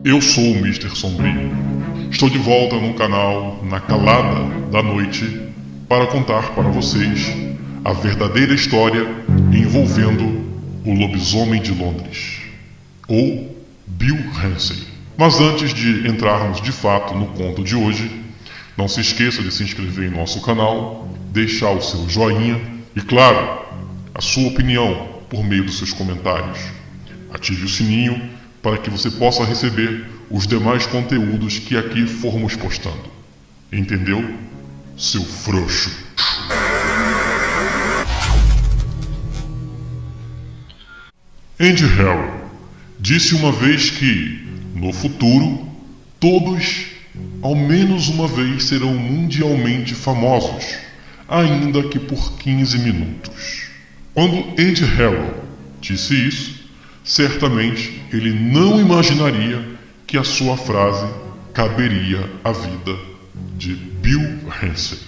Eu sou o Mr. Sombrio. Estou de volta no canal Na Calada da Noite para contar para vocês a verdadeira história envolvendo o lobisomem de Londres, ou Bill Ramsey. Mas antes de entrarmos de fato no conto de hoje, não se esqueça de se inscrever em nosso canal, deixar o seu joinha e, claro, a sua opinião por meio dos seus comentários. Ative o sininho para que você possa receber os demais conteúdos que aqui formos postando. Entendeu, seu frouxo? Andy Harrow disse uma vez que, no futuro, todos, ao menos uma vez, serão mundialmente famosos, ainda que por 15 minutos. Quando Andy Harrow disse isso, certamente ele não imaginaria que a sua frase caberia à vida de Bill Ramsey.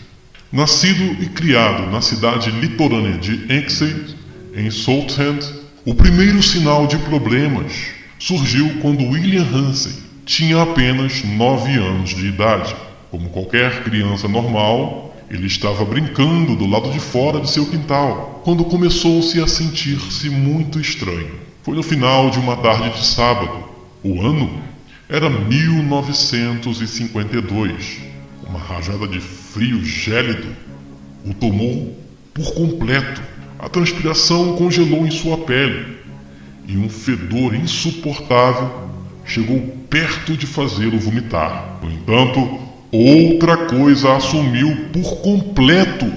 Nascido e criado na cidade litorânea de Exeter, em Southend, o primeiro sinal de problemas surgiu quando William Ramsey tinha apenas 9 anos de idade. Como qualquer criança normal, ele estava brincando do lado de fora de seu quintal, quando começou-se a sentir-se muito estranho. Foi no final de uma tarde de sábado. O ano era 1952. Uma rajada de frio gélido o tomou por completo. A transpiração congelou em sua pele e um fedor insuportável chegou perto de fazê-lo vomitar. No entanto, outra coisa assumiu por completo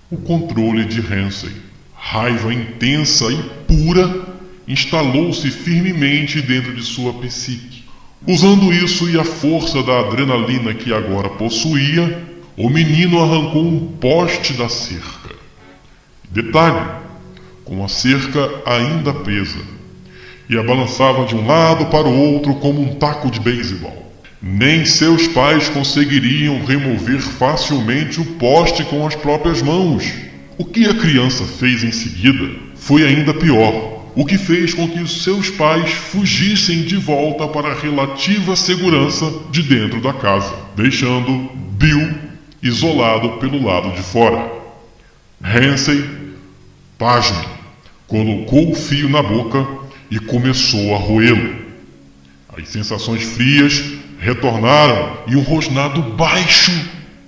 o controle de Ramsey. Raiva intensa e pura instalou-se firmemente dentro de sua psique. Usando isso e a força da adrenalina que agora possuía, o menino arrancou um poste da cerca. Detalhe, com a cerca ainda presa, e a balançava de um lado para o outro como um taco de beisebol. Nem seus pais conseguiriam remover facilmente o poste com as próprias mãos. O que a criança fez em seguida foi ainda pior, o que fez com que os seus pais fugissem de volta para a relativa segurança de dentro da casa, deixando Bill isolado pelo lado de fora. Ramsey, pasme, colocou o fio na boca e começou a roê-lo. As sensações frias retornaram e um rosnado baixo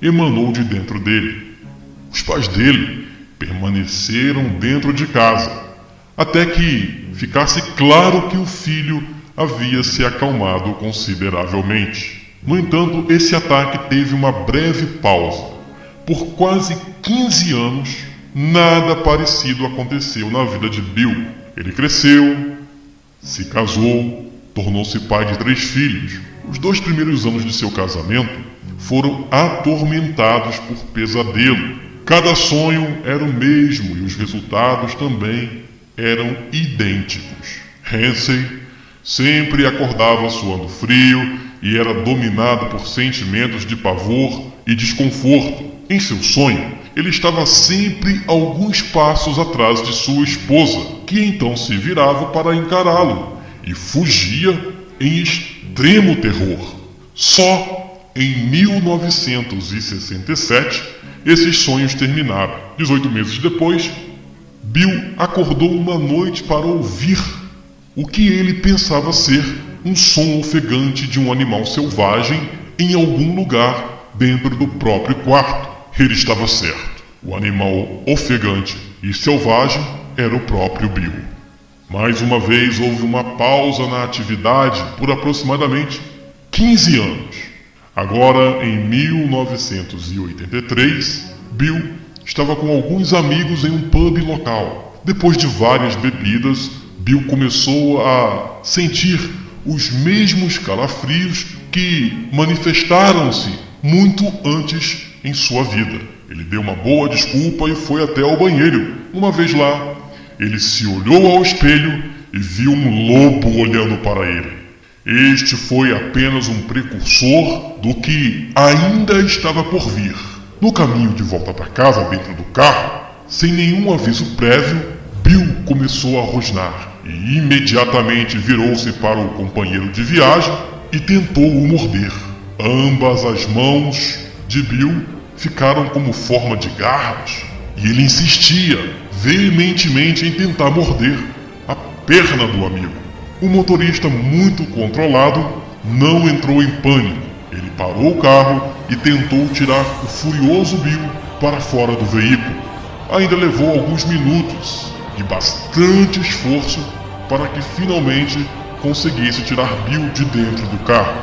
emanou de dentro dele. Os pais dele permaneceram dentro de casa, até que ficasse claro que o filho havia se acalmado consideravelmente. No entanto, esse ataque teve uma breve pausa. Por quase 15 anos, nada parecido aconteceu na vida de Bill. Ele cresceu, se casou, tornou-se pai de 3 filhos. Os 2 primeiros anos de seu casamento foram atormentados por pesadelo. Cada sonho era o mesmo e os resultados também eram idênticos. Ramsey sempre acordava suando frio e era dominado por sentimentos de pavor e desconforto. Em seu sonho, ele estava sempre alguns passos atrás de sua esposa, que então se virava para encará-lo e fugia em extremo terror. Só em 1967 esses sonhos terminaram. 18 meses depois, Bill acordou uma noite para ouvir o que ele pensava ser um som ofegante de um animal selvagem em algum lugar dentro do próprio quarto. Ele estava certo. O animal ofegante e selvagem era o próprio Bill. Mais uma vez houve uma pausa na atividade por aproximadamente 15 anos. Agora, em 1983, Bill estava com alguns amigos em um pub local. Depois de várias bebidas, Bill começou a sentir os mesmos calafrios que manifestaram-se muito antes em sua vida. Ele deu uma boa desculpa e foi até ao banheiro. Uma vez lá, ele se olhou ao espelho e viu um lobo olhando para ele. Este foi apenas um precursor do que ainda estava por vir. No caminho de volta para casa, dentro do carro, sem nenhum aviso prévio, Bill começou a rosnar e imediatamente virou-se para o companheiro de viagem e tentou o morder. Ambas as mãos de Bill ficaram como forma de garras e ele insistia veementemente em tentar morder a perna do amigo. O motorista, muito controlado, não entrou em pânico. Ele parou o carro e tentou tirar o furioso Bill para fora do veículo. Ainda levou alguns minutos e bastante esforço para que finalmente conseguisse tirar Bill de dentro do carro.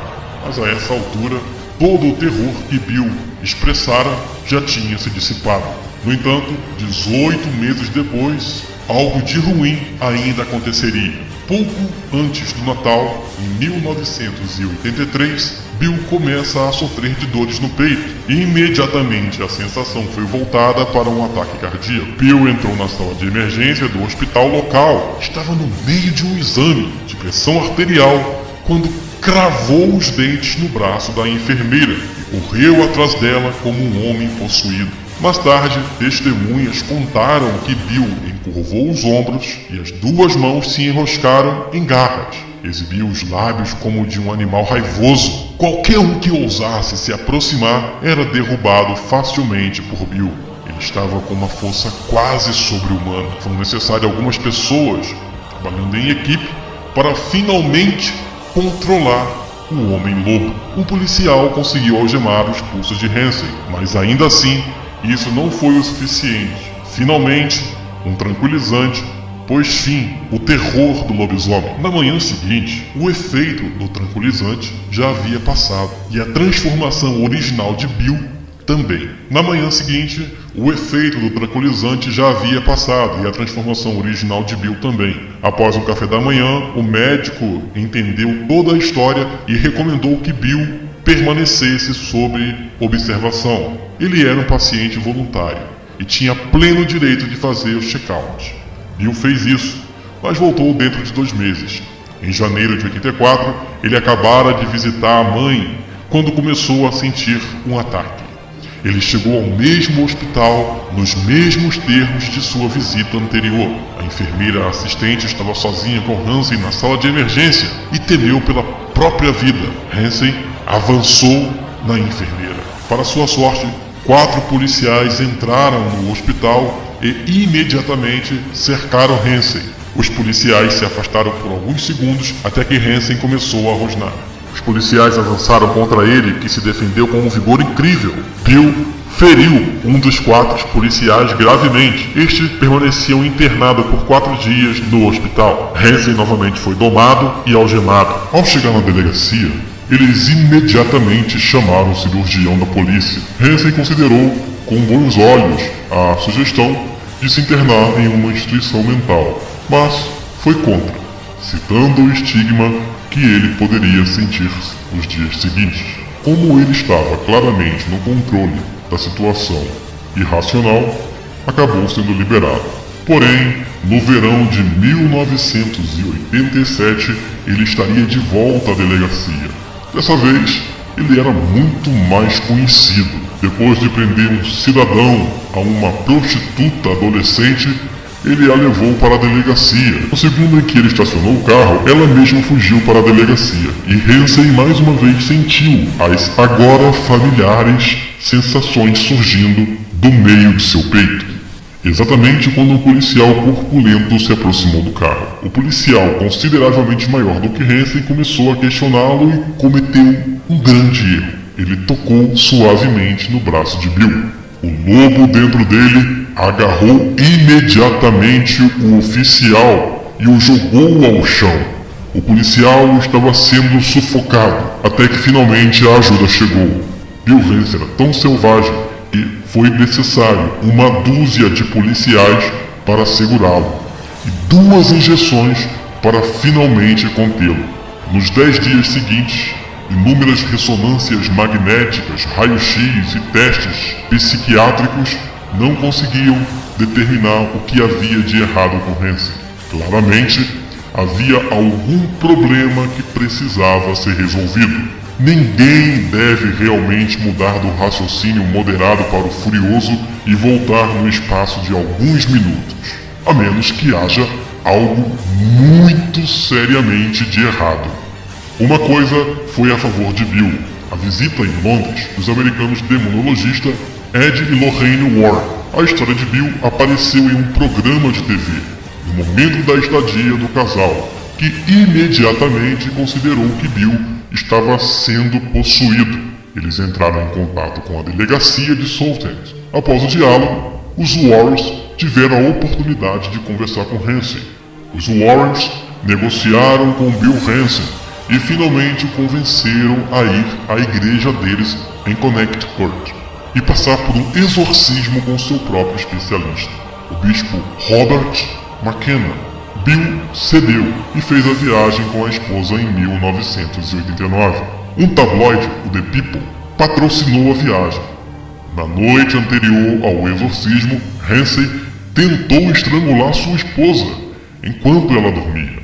Mas a essa altura, todo o terror que Bill expressara já tinha se dissipado. No entanto, 18 meses depois, algo de ruim ainda aconteceria. Pouco antes do Natal, em 1983, Bill começa a sofrer de dores no peito e imediatamente a sensação foi voltada para um ataque cardíaco. Bill entrou na sala de emergência do hospital local. Estava no meio de um exame de pressão arterial quando cravou os dentes no braço da enfermeira e correu atrás dela como um homem possuído. Mais tarde, testemunhas contaram que Bill encurvou os ombros e as duas mãos se enroscaram em garras. Exibiu os lábios como de um animal raivoso. Qualquer um que ousasse se aproximar era derrubado facilmente por Bill. Ele estava com uma força quase sobre-humana. Foram necessárias algumas pessoas trabalhando em equipe para finalmente controlar o Homem-Lobo. Um policial conseguiu algemar os pulsos de Hansen, mas ainda assim, isso não foi o suficiente. Finalmente, um tranquilizante pôs fim ao terror do lobisomem. Na manhã seguinte, o efeito do tranquilizante já havia passado e a transformação original de Bill também. Na manhã seguinte, o efeito do tranquilizante já havia passado e a transformação original de Bill também. Após o café da manhã, o médico entendeu toda a história e recomendou que Bill permanecesse sob observação. Ele era um paciente voluntário e tinha pleno direito de fazer o check-out. Bill fez isso, mas voltou dentro de 2 meses. Em janeiro de 84, ele acabara de visitar a mãe quando começou a sentir um ataque. Ele chegou ao mesmo hospital nos mesmos termos de sua visita anterior. A enfermeira assistente estava sozinha com Hansen na sala de emergência e temeu pela própria vida. Hansen avançou na enfermeira. Para sua sorte, 4 policiais entraram no hospital e imediatamente cercaram Hansen. Os policiais se afastaram por alguns segundos até que Hansen começou a rosnar. Os policiais avançaram contra ele, que se defendeu com um vigor incrível. Bill feriu um dos 4 policiais gravemente. Este permaneceu internado por 4 dias no hospital. Hansen novamente foi domado e algemado. Ao chegar na delegacia, eles imediatamente chamaram o cirurgião da polícia. Hansen considerou com bons olhos a sugestão de se internar em uma instituição mental, mas foi contra, citando o estigma que ele poderia sentir nos dias seguintes. Como ele estava claramente no controle da situação irracional, acabou sendo liberado. Porém, no verão de 1987, ele estaria de volta à delegacia. Dessa vez, ele era muito mais conhecido. Depois de prender um cidadão a uma prostituta adolescente, ele a levou para a delegacia. No segundo em que ele estacionou o carro, ela mesma fugiu para a delegacia. E Hansen mais uma vez sentiu as agora familiares sensações surgindo do meio de seu peito. Exatamente quando um policial corpulento se aproximou do carro. O policial, consideravelmente maior do que Hansen, começou a questioná-lo e cometeu um grande erro. Ele tocou suavemente no braço de Bill. O lobo dentro dele agarrou imediatamente o oficial e o jogou ao chão. O policial estava sendo sufocado, até que finalmente a ajuda chegou. Bill Hansen era tão selvagem que foi necessário uma dúzia de policiais para segurá-lo e 2 injeções para finalmente contê-lo. Nos 10 dias seguintes, inúmeras ressonâncias magnéticas, raio-x e testes psiquiátricos não conseguiam determinar o que havia de errado com Hansen. Claramente, havia algum problema que precisava ser resolvido. Ninguém deve realmente mudar do raciocínio moderado para o furioso e voltar no espaço de alguns minutos, a menos que haja algo muito seriamente de errado. Uma coisa foi a favor de Bill: a visita em Londres dos americanos demonologistas Ed e Lorraine Warren. A história de Bill apareceu em um programa de TV, no momento da estadia do casal, que imediatamente considerou que Bill estava sendo possuído. Eles entraram em contato com a delegacia de Saltend. Após o diálogo, os Warrens tiveram a oportunidade de conversar com Hansen. Os Warrens negociaram com Bill Hansen e finalmente o convenceram a ir à igreja deles em Connecticut e passar por um exorcismo com seu próprio especialista, o bispo Robert McKenna. Bill cedeu e fez a viagem com a esposa em 1989. Um tabloide, o The People, patrocinou a viagem. Na noite anterior ao exorcismo, Hansen tentou estrangular sua esposa enquanto ela dormia.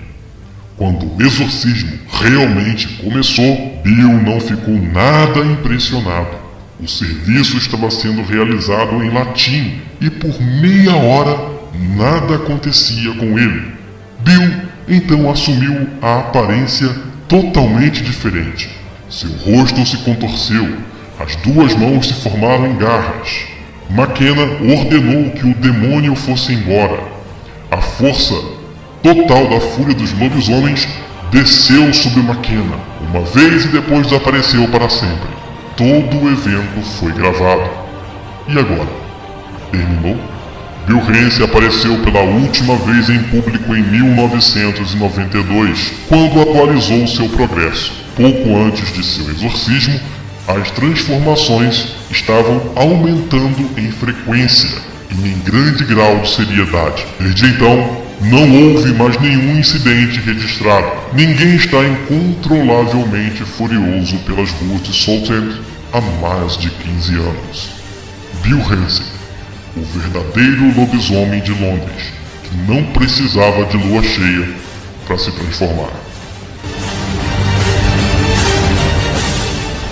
Quando o exorcismo realmente começou, Bill não ficou nada impressionado. O serviço estava sendo realizado em latim e por meia hora nada acontecia com ele. Bill então assumiu a aparência totalmente diferente. Seu rosto se contorceu, as duas mãos se formaram em garras. McKenna ordenou que o demônio fosse embora. A força total da fúria dos lobisomens desceu sobre McKenna uma vez e depois desapareceu para sempre. Todo o evento foi gravado. E agora? Terminou? Bill Hansen apareceu pela última vez em público em 1992, quando atualizou seu progresso. Pouco antes de seu exorcismo, as transformações estavam aumentando em frequência e em grande grau de seriedade. Desde então, não houve mais nenhum incidente registrado. Ninguém está incontrolavelmente furioso pelas ruas de Saltend há mais de 15 anos. Bill Hansen, o verdadeiro lobisomem de Londres, que não precisava de lua cheia para se transformar.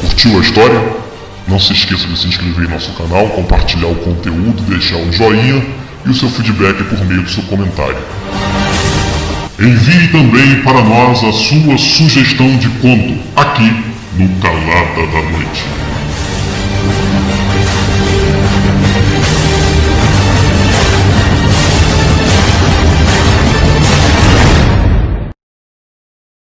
Curtiu a história? Não se esqueça de se inscrever em nosso canal, compartilhar o conteúdo, deixar um joinha e o seu feedback por meio do seu comentário. Envie também para nós a sua sugestão de conto aqui no Calada da Noite.